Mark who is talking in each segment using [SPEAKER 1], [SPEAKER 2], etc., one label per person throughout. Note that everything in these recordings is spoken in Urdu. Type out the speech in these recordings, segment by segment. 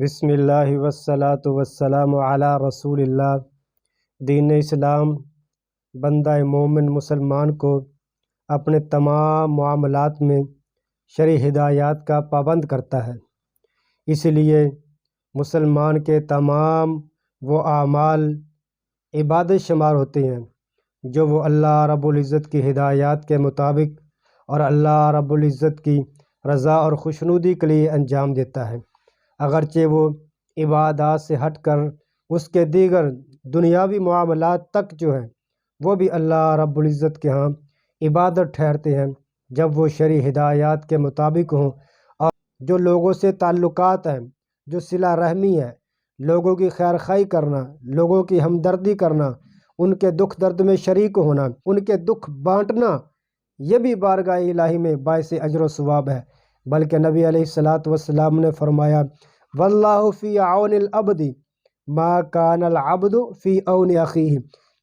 [SPEAKER 1] بسم اللہ والصلاۃ والسلام علی رسول اللہ۔ دین اسلام بندہ مومن مسلمان کو اپنے تمام معاملات میں شرعی ہدایات کا پابند کرتا ہے، اس لیے مسلمان کے تمام وہ اعمال عبادت شمار ہوتے ہیں جو وہ اللہ رب العزت کی ہدایات کے مطابق اور اللہ رب العزت کی رضا اور خوشنودی کے لیے انجام دیتا ہے، اگرچہ وہ عبادات سے ہٹ کر اس کے دیگر دنیاوی معاملات تک جو ہیں وہ بھی اللہ رب العزت کے ہاں عبادت ٹھہرتے ہیں جب وہ شرعی ہدایات کے مطابق ہوں، اور جو لوگوں سے تعلقات ہیں، جو صلہ رحمی ہے، لوگوں کی خیر خواہی کرنا، لوگوں کی ہمدردی کرنا، ان کے دکھ درد میں شریک ہونا، ان کے دکھ بانٹنا، یہ بھی بارگاہ الہی میں باعث اجر و ثواب ہے۔ بلکہ نبی علیہ الصلاۃ والسلام نے فرمایا، واللہ فی عون العبد ما کان العبد فی عون اخیہ،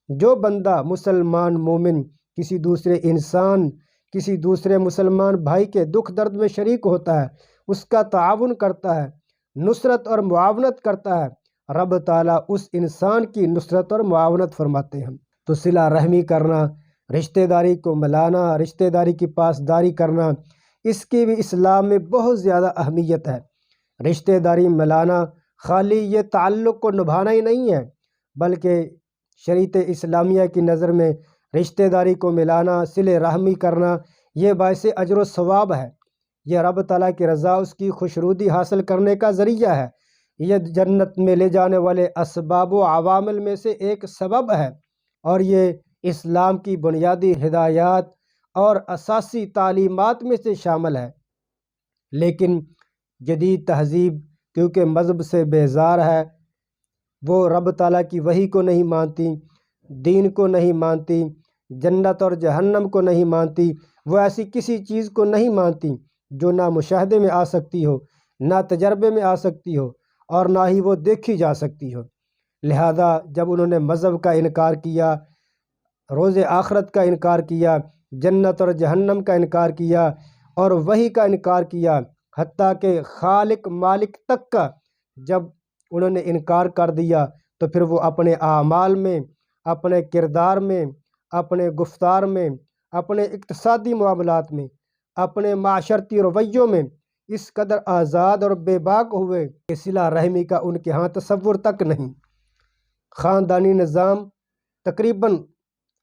[SPEAKER 1] جو بندہ مسلمان مومن کسی دوسرے انسان، کسی دوسرے مسلمان بھائی کے دکھ درد میں شریک ہوتا ہے، اس کا تعاون کرتا ہے، نصرت اور معاونت کرتا ہے، رب تعالیٰ اس انسان کی نصرت اور معاونت فرماتے ہیں۔ تو صلہ رحمی کرنا، رشتہ داری کو ملانا، رشتہ داری کی پاسداری کرنا، اس کی بھی اسلام میں بہت زیادہ اہمیت ہے۔ رشتہ داری ملانا خالی یہ تعلق کو نبھانا ہی نہیں ہے، بلکہ شریعت اسلامیہ کی نظر میں رشتہ داری کو ملانا، صلہ رحمی کرنا، یہ باعث اجر و ثواب ہے، یہ رب تعالیٰ کی رضا، اس کی خوشنودی حاصل کرنے کا ذریعہ ہے، یہ جنت میں لے جانے والے اسباب و عوامل میں سے ایک سبب ہے، اور یہ اسلام کی بنیادی ہدایات اور اساسی تعلیمات میں سے شامل ہے۔ لیکن جدید تہذیب کیونکہ مذہب سے بیزار ہے، وہ رب تعالیٰ کی وحی کو نہیں مانتی، دین کو نہیں مانتی، جنت اور جہنم کو نہیں مانتی، وہ ایسی کسی چیز کو نہیں مانتی جو نہ مشاہدے میں آ سکتی ہو، نہ تجربے میں آ سکتی ہو، اور نہ ہی وہ دیکھی جا سکتی ہو۔ لہذا جب انہوں نے مذہب کا انکار کیا، روز آخرت کا انکار کیا، جنت اور جہنم کا انکار کیا، اور وحی کا انکار کیا، حتیٰ کہ خالق مالک تک کا جب انہوں نے انکار کر دیا، تو پھر وہ اپنے اعمال میں، اپنے کردار میں، اپنے گفتار میں، اپنے اقتصادی معاملات میں، اپنے معاشرتی رویوں میں اس قدر آزاد اور بے باک ہوئے کہ صلہ رحمی کا ان کے ہاں تصور تک نہیں۔ خاندانی نظام تقریباً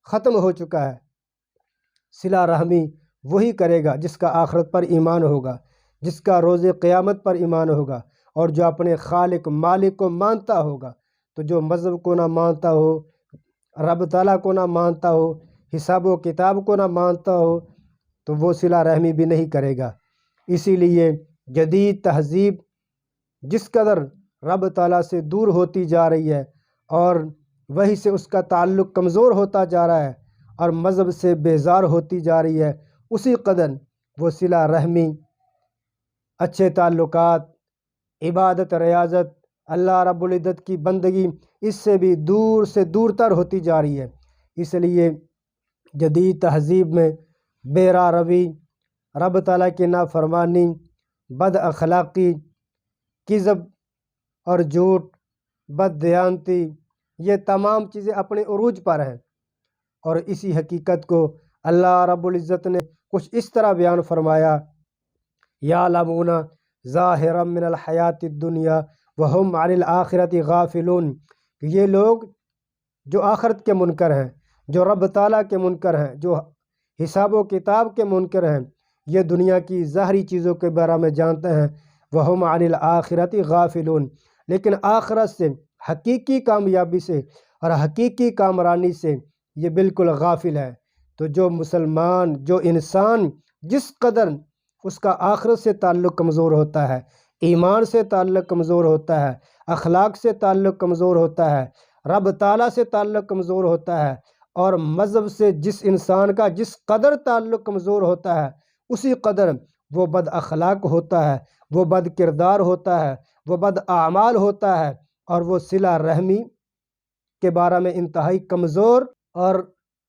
[SPEAKER 1] ختم ہو چکا ہے۔ صلہ رحمی وہی کرے گا جس کا آخرت پر ایمان ہوگا، جس کا روز قیامت پر ایمان ہوگا، اور جو اپنے خالق مالک کو مانتا ہوگا۔ تو جو مذہب کو نہ مانتا ہو، رب تعالیٰ کو نہ مانتا ہو، حساب و کتاب کو نہ مانتا ہو، تو وہ صلہ رحمی بھی نہیں کرے گا۔ اسی لیے جدید تہذیب جس قدر رب تعالیٰ سے دور ہوتی جا رہی ہے، اور وہی سے اس کا تعلق کمزور ہوتا جا رہا ہے، اور مذہب سے بیزار ہوتی جا رہی ہے، اسی قدر وہ صلہ رحمی، اچھے تعلقات، عبادت ریاضت، اللہ رب العزت کی بندگی، اس سے بھی دور سے دور تر ہوتی جا رہی ہے۔ اس لیے جدید تہذیب میں بے راہ روی، رب تعالیٰ کی نافرمانی، بد اخلاقی، کذب اور جھوٹ، بد دیانتی، یہ تمام چیزیں اپنے عروج پر ہیں، اور اسی حقیقت کو اللہ رب العزت نے کچھ اس طرح بیان فرمایا، یعلمون ظاہرا من الحیات الدنیا وہم عن الآخرۃ غافلون، کہ یہ لوگ جو آخرت کے منکر ہیں، جو رب تعالیٰ کے منکر ہیں، جو حساب و کتاب کے منکر ہیں، یہ دنیا کی ظاہری چیزوں کے بارے میں جانتے ہیں، وہم عن الآخرۃ غافلون، لیکن آخرت سے، حقیقی کامیابی سے اور حقیقی کامرانی سے یہ بالکل غافل ہے۔ تو جو مسلمان، جو انسان جس قدر اس کا آخرت سے تعلق کمزور ہوتا ہے، ایمان سے تعلق کمزور ہوتا ہے، اخلاق سے تعلق کمزور ہوتا ہے، رب تعالیٰ سے تعلق کمزور ہوتا ہے، اور مذہب سے جس انسان کا جس قدر تعلق کمزور ہوتا ہے، اسی قدر وہ بد اخلاق ہوتا ہے، وہ بد کردار ہوتا ہے، وہ بد اعمال ہوتا ہے، اور وہ صلہ رحمی کے بارے میں انتہائی کمزور اور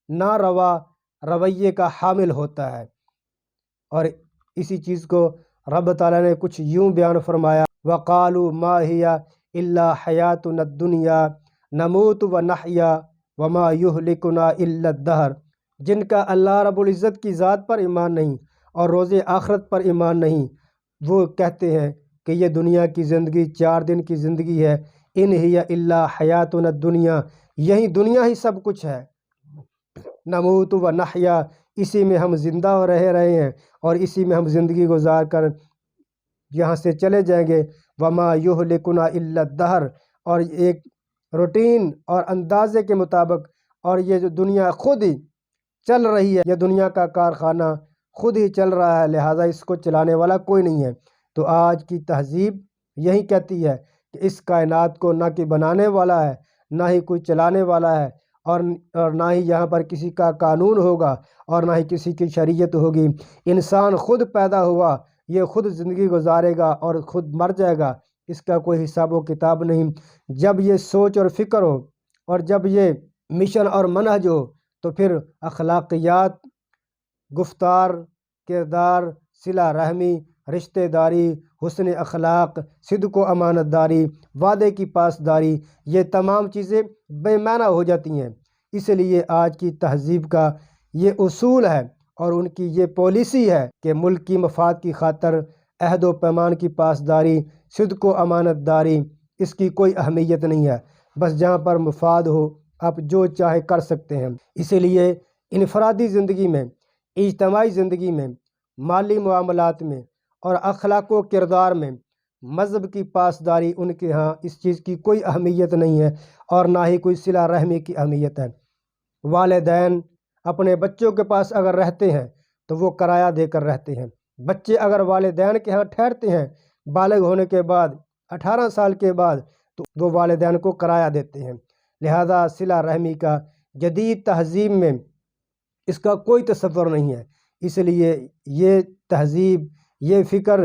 [SPEAKER 1] ناروا رویے کا حامل ہوتا ہے۔ اور اسی چیز کو رب تعالیٰ نے کچھ یوں بیان فرمایا، وقالوا ما هي الا حیاتنا الدنیا نموت ونحیا وما یہلکنا الا الدہر، جن کا اللہ رب العزت کی ذات پر ایمان نہیں اور روز آخرت پر ایمان نہیں، وہ کہتے ہیں کہ یہ دنیا کی زندگی 4 دن کی زندگی ہے، ان ہی الا حیاتنا الدنیا، یہی دنیا ہی سب کچھ ہے، نموت و نحیا، اسی میں ہم زندہ رہے ہیں اور اسی میں ہم زندگی گزار کر یہاں سے چلے جائیں گے، وما یہلکنا الا الدہر، اور ایک روٹین اور اندازے کے مطابق، اور یہ جو دنیا خود ہی چل رہی ہے، یہ دنیا کا کارخانہ خود ہی چل رہا ہے، لہٰذا اس کو چلانے والا کوئی نہیں ہے۔ تو آج کی تہذیب یہی کہتی ہے کہ اس کائنات کو نہ کہ بنانے والا ہے، نہ ہی کوئی چلانے والا ہے، اور نہ ہی یہاں پر کسی کا قانون ہوگا اور نہ ہی کسی کی شریعت ہوگی۔ انسان خود پیدا ہوا، یہ خود زندگی گزارے گا اور خود مر جائے گا، اس کا کوئی حساب و کتاب نہیں۔ جب یہ سوچ اور فکر ہو اور جب یہ مشن اور منہج ہو تو پھر اخلاقیات، گفتار، کردار، صلہ رحمی، رشتہ داری، حسن اخلاق، صدق و امانت داری، وعدے کی پاسداری، یہ تمام چیزیں بے معنی ہو جاتی ہیں۔ اس لیے آج کی تہذیب کا یہ اصول ہے اور ان کی یہ پالیسی ہے کہ ملک کی مفاد کی خاطر عہد و پیمان کی پاسداری، صدق و امانت داری، اس کی کوئی اہمیت نہیں ہے، بس جہاں پر مفاد ہو آپ جو چاہے کر سکتے ہیں۔ اسی لیے انفرادی زندگی میں، اجتماعی زندگی میں، مالی معاملات میں اور اخلاق و کردار میں مذہب کی پاسداری ان کے ہاں اس چیز کی کوئی اہمیت نہیں ہے اور نہ ہی کوئی صلہ رحمی کی اہمیت ہے۔ والدین اپنے بچوں کے پاس اگر رہتے ہیں تو وہ کرایہ دے کر رہتے ہیں، بچے اگر والدین کے ہاں ٹھہرتے ہیں بالغ ہونے کے بعد 18 سال کے بعد تو وہ والدین کو کرایہ دیتے ہیں۔ لہذا صلہ رحمی کا جدید تہذیب میں اس کا کوئی تصور نہیں ہے۔ اس لیے یہ تہذیب، یہ فکر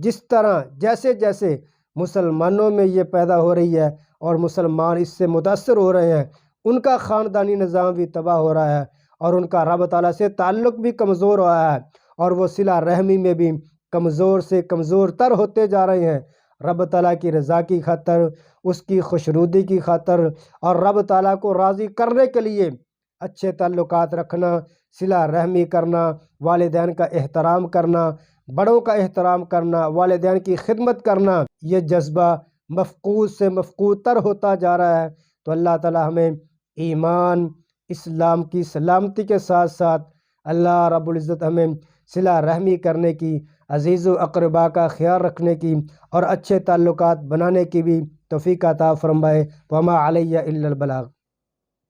[SPEAKER 1] جس طرح جیسے جیسے مسلمانوں میں یہ پیدا ہو رہی ہے اور مسلمان اس سے متاثر ہو رہے ہیں، ان کا خاندانی نظام بھی تباہ ہو رہا ہے اور ان کا رب تعالیٰ سے تعلق بھی کمزور ہو رہا ہے اور وہ صلہ رحمی میں بھی کمزور سے کمزور تر ہوتے جا رہے ہیں۔ رب تعالیٰ کی رضا کی خاطر، اس کی خوشنودی کی خاطر اور رب تعالیٰ کو راضی کرنے کے لیے اچھے تعلقات رکھنا، صلہ رحمی کرنا، والدین کا احترام کرنا، بڑوں کا احترام کرنا، والدین کی خدمت کرنا، یہ جذبہ مفقود سے مفقود تر ہوتا جا رہا ہے۔ تو اللہ تعالیٰ ہمیں ایمان، اسلام کی سلامتی کے ساتھ ساتھ اللہ رب العزت ہمیں صلہ رحمی کرنے کی، عزیز و اقربا کا خیال رکھنے کی اور اچھے تعلقات بنانے کی بھی توفیق عطا فرمائے۔ وما علیہ الا البلاغ۔